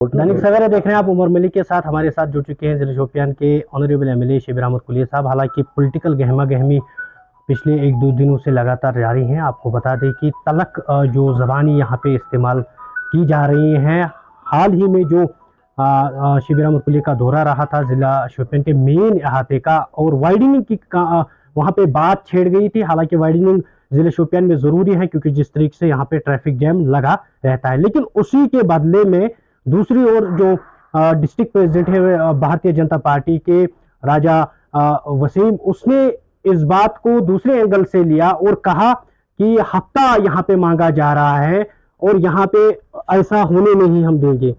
दैनिक सवेरा देख रहे हैं आप। उमर मलिक के साथ हमारे साथ जुड़ चुके हैं जिला शोपियान के ऑनरेबल एमएलए शबीर अहमद कुली साहब। हालांकि पॉलिटिकल गहमा गहमी पिछले एक दो दिनों से लगातार जारी है। आपको बता दें कि तलक जो ज़बानी यहाँ पे इस्तेमाल की जा रही हैं। हाल ही में जो शबीर अहमद कुली का दौरा रहा था जिला शोपियान के मेन अहाते का, और वाइडनिंग की वहाँ पे बात छेड़ गई थी। हालांकि वाइडनिंग जिले शोपियान में ज़रूरी है क्योंकि जिस तरीके से यहाँ पे ट्रैफिक जैम लगा रहता है, लेकिन उसी के बदले में दूसरी ओर जो डिस्ट्रिक्ट प्रेसिडेंट है भारतीय जनता पार्टी के राजा वसीम, उसने इस बात को दूसरे एंगल से लिया और कहा कि हफ्ता यहाँ पे मांगा जा रहा है और यहाँ पे ऐसा होने नहीं हम देंगे।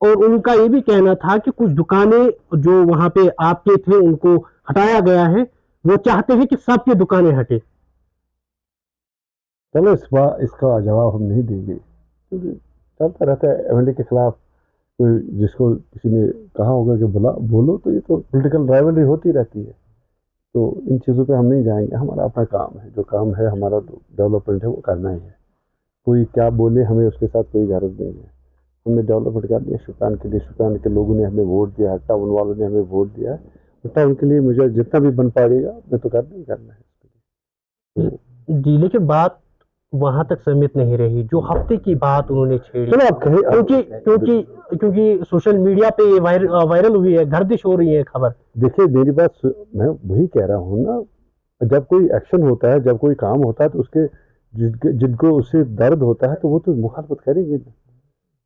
और उनका ये भी कहना था कि कुछ दुकानें जो वहां पे आपके थे उनको हटाया गया है, वो चाहते हैं कि सबकी दुकानें हटे। चलो इसका जवाब हम नहीं देंगे, क्योंकि चलता रहता है एमएलए के खिलाफ कोई जिसको किसी ने कहा होगा कि बोलो, तो ये तो पॉलिटिकल राइवलरी होती रहती है। तो इन चीज़ों पे हम नहीं जाएंगे। हमारा अपना काम है, जो काम है हमारा डेवलपमेंट है वो करना ही है। कोई क्या बोले हमें उसके साथ कोई गरज नहीं है। हमने डेवलपमेंट कर लिया शोपियान के लिए, शोपियान के लोगों ने हमें वोट दिया, टाउन वालों ने हमें वोट दिया। टाउन के लिए मुझे जितना भी बन पाएगा मैं तो करना ही करना है। जी, लेकिन बात वहां तक सीमित नहीं रही जो हफ्ते की बात उन्होंने छेड़ी। चलो आप कहें, क्योंकि सोशल मीडिया पे ये वायरल हुई है, गर्दिश हो रही है खबर। देखिए मेरी बात, मैं वही कह रहा हूँ ना, जब कोई एक्शन होता है, जब कोई काम होता है, तो उसके जिनको उससे दर्द होता है तो वो तो मुखालफत करेंगे ना।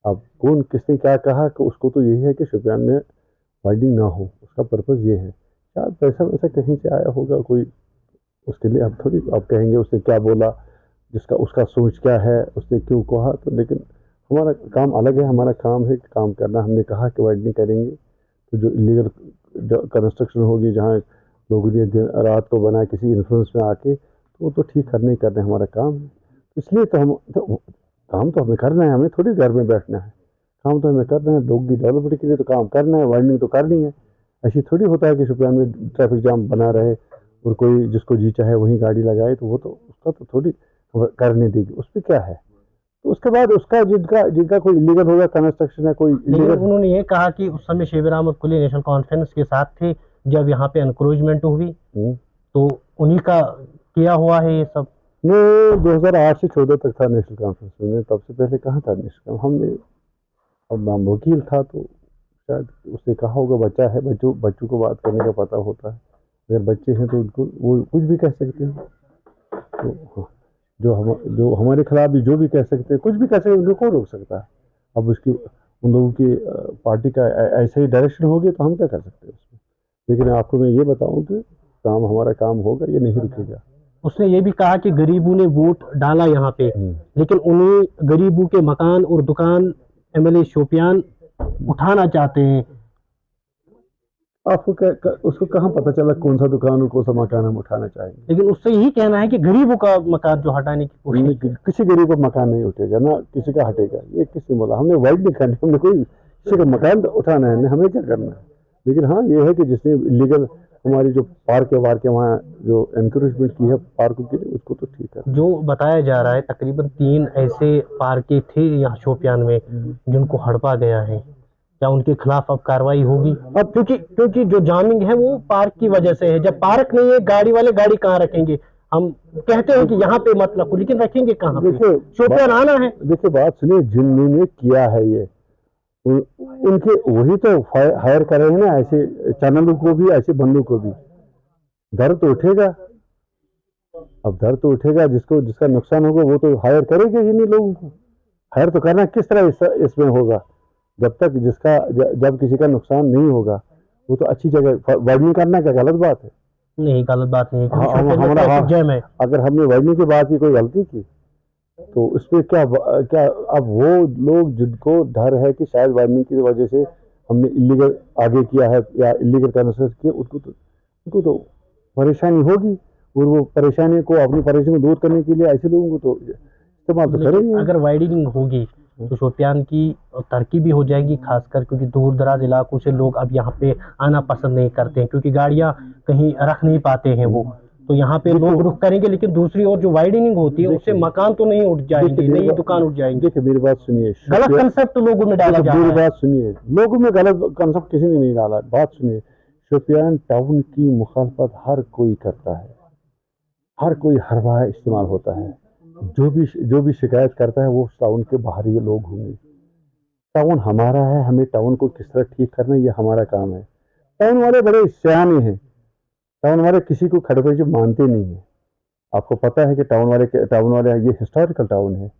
अब कौन किसने क्या कहा कि उसको तो यही है कि शोपियान में वाइडनिंग ना हो, उसका पर्पज़ ये है। शायद पैसा वैसा कहीं से आया होगा कोई, उसके लिए अब थोड़ी आप कहेंगे उसने क्या बोला, जिसका उसका सोच क्या है, उसने क्यों कहा। तो लेकिन हमारा काम अलग है। हमारा काम है कि काम करना। हमने कहा कि वाइडनिंग करेंगे, तो जो इलीगल कंस्ट्रक्शन होगी जहाँ लोगों ने रात को बनाया किसी इन्फ्लुएंस में आके, तो वो तो ठीक करने ही करना है, हमारा काम है। इसलिए तो काम तो हमें करना है, हमें थोड़ी घर में बैठना है। काम तो हमें करना है, लोगों की डेवलपमेंट के लिए तो काम करना है, वाइडनिंग तो करनी है। ऐसी थोड़ी होता है कि शोपियान में ट्रैफिक जाम बना रहे और कोई जिसको जी चाहे वहीं गाड़ी लगाए, तो वो तो उसका तो थोड़ी करने देगी। उस पर क्या है। तो उसके बाद उसका जिनका कोई इलीगल होगा कंस्ट्रक्शन है, कोई इलीगल। उन्होंने ये कहा कि उस समय शबीर अहमद कुली नेशनल कॉन्फ्रेंस के साथ थे जब यहाँ पे एनक्रोचमेंट हुई, तो उन्हीं का किया हुआ है ये सब। मैं 2008 से 14 तक था नेशनल कॉन्फ्रेंस में, तब से पहले कहाँ था नेशनल। हमने अब वकील था तो शायद उसने कहा होगा, बच्चा है, बच्चों को बात करने का पता होता है। अगर बच्चे हैं तो उनको वो कुछ भी कह सकते हैं। तो जो हमारे खिलाफ भी जो भी कह सकते हैं, कुछ भी कह सकते हैं, उनको कौन रोक सकता है। अब उसकी उन लोगों की पार्टी का ऐसे ही डायरेक्शन होगी तो हम क्या कर सकते हैं उसमें। लेकिन आपको मैं ये बताऊं कि हमारा काम होगा, ये नहीं रुकेगा। उसने ये भी कहा कि गरीबों ने वोट डाला यहाँ पे, लेकिन उन्हें गरीबों के मकान और दुकान एमएलए शोपियान उठाना चाहते हैं। आपको उसको कहाँ पता चला कौन सा दुकान और कौन सा मकान हम उठाना चाहेंगे। लेकिन उससे यही कहना है कि गरीबों का मकान जो हटाने की कोशिश। किसी गरीब का मकान नहीं उठेगा ना, किसी का हटेगा। ये किसने बोला। हमने वाइड नहीं करनी, हमने कोई किसी का मकान उठाना है, हमें क्या करना है। लेकिन हाँ ये है कि जिसने इलीगल हमारी जो पार्क है वहाँ जो एनकरेजमेंट की है पार्कों के लिए, उसको तो ठीक है। जो बताया जा रहा है तकरीबन 3 ऐसे पार्कें थे यहाँ शोपियान में जिनको हड़पा गया है। क्या उनके खिलाफ अब कार्रवाई होगी? अब क्योंकि जो जामिंग है वो पार्क की वजह से है। जब पार्क नहीं है, गाड़ी वाले गाड़ी कहाँ रखेंगे? हम कहते हैं कि यहाँ पे मत रखो, लेकिन रखेंगे कहाँ? देखिए शोपियान आना है। देखिए बात सुनिए, जिन्होंने किया है ये उनके वही तो हायर कर रहे हैं ना, ऐसे चैनलों को भी, ऐसे बंदों को भी। दर्द तो उठेगा। अब दर्द तो उठेगा, जिसका नुकसान होगा वो तो हायर करेगा ही नहीं। लोगों को हायर तो करना किस तरह इसमें होगा, जब तक जब किसी का नुकसान नहीं होगा। वो तो अच्छी जगह वाइडनिंग करना क्या गलत बात है? नहीं, गलत बात नहीं है। हमारा अगर हमने वाइडनिंग की बात की, कोई गलती की, तो उसमें क्या अब वो लोग जिनको डर है कि शायद वाइडनिंग की वजह से हमने इलीगल आगे किया है या इलीगल कंस्ट्रक्शन किया, उनको तो परेशानी होगी। और वो परेशानी को, अपनी परेशानी को दूर करने के लिए ऐसे लोगों को तो इस्तेमाल तो करेंगे। अगर वाइडनिंग होगी तो शोपियान की तरक्की भी हो जाएगी, खासकर क्योंकि दूर दराज इलाकों से लोग अब यहाँ पे आना पसंद नहीं करते हैं, क्योंकि गाड़ियाँ कहीं रख नहीं पाते हैं वो। तो यहाँ पे लोग रुक करेंगे, लेकिन दूसरी ओर जो वाइडनिंग होती है उससे मकान तो नहीं उठ जाएंगे, नई दुकान उठ जाएंगी। देखिए मेरी बात सुनिए, गलत कंसेप्ट लोगों में डाला जा रहा मेरी है। बात सुनिए, लोगों में गलत कंसेप्ट किसी ने नहीं डाला। बात सुनिए, शोपियान टाउन की मुखालफत हर कोई करता है, हर कोई हर बार इस्तेमाल होता है। जो भी शिकायत करता है वो टाउन के बाहर ही लोग होंगे। टाउन हमारा है, हमें टाउन को किस तरह ठीक करना ये हमारा काम है। टाउन वाले बड़े सियाने हैं, टाउन वाले किसी को खड़बड़जी मानते नहीं है। आपको पता है कि टाउन वाले ये हिस्टोरिकल टाउन है,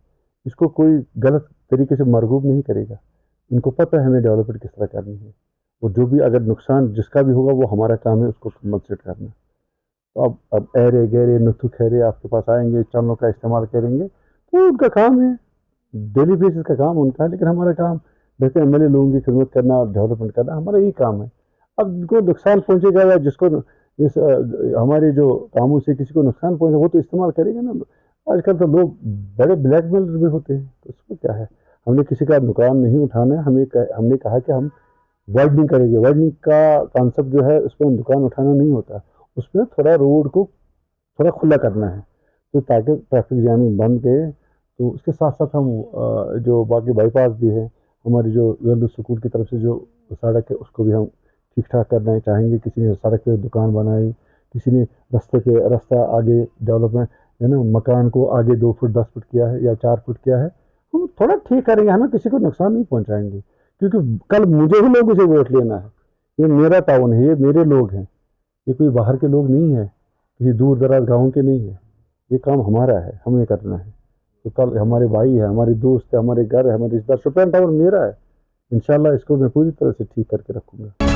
इसको कोई गलत तरीके से मरगूब नहीं करेगा। इनको पता है हमें डेवलपमेंट किस तरह करनी है, और जो भी अगर नुकसान जिसका भी होगा वो हमारा काम है उसको कंपनसेट करना। तो अब एरे गहरे नथु खैरे आपके पास आएंगे, चैनलों का इस्तेमाल करेंगे, तो उनका काम है, डेली बेसिस का काम उनका है। लेकिन हमारा काम बेहतर एमएलए लोगों की खिदमत करना, डेवलपमेंट करना, हमारा यही काम है। अब जिनको नुकसान पहुंचेगा या जिसको हमारे जो कामों से किसी को नुकसान पहुंचे वो तो इस्तेमाल करेंगे ना। आजकल तो लोग बड़े ब्लैकमेलर भी होते हैं, तो उसमें क्या है। हमने किसी का नुकसान नहीं उठाना है, हमने कहा कि हम वाइडनिंग करेंगे। वाइडनिंग का कॉन्सेप्ट जो है उसमें दुकान उठाना नहीं होता, उसमें थोड़ा रोड को थोड़ा खुला करना है, तो ताकि ट्रैफिक जैमिंग बंद के। तो उसके साथ साथ हम जो बाकी बाईपास भी है, हमारी जो वेल्लू स्कूल की तरफ से जो सड़क है उसको भी हम ठीक ठाक करना चाहेंगे। किसी ने सड़क पे दुकान बनाई, किसी ने रास्ता आगे डेवलपमेंट है ना, मकान को आगे 2 फुट 10 फुट किया है या 4 फुट किया है, हम थोड़ा ठीक करेंगे, हमें किसी को नुकसान नहीं पहुंचाएंगे। क्योंकि कल मुझे ही लोगों से वोट लेना है, ये मेरा टाउन है, ये मेरे लोग हैं, ये कोई बाहर के लोग नहीं है, किसी दूर दराज गाँव के नहीं है। ये काम हमारा है, हमें करना है। तो कल हमारे भाई है, हमारे दोस्त है, हमारे घर है, हमारे रिश्तेदार, शोपियान टाउन मेरा है। इंशाल्लाह इसको मैं पूरी तरह से ठीक करके रखूंगा।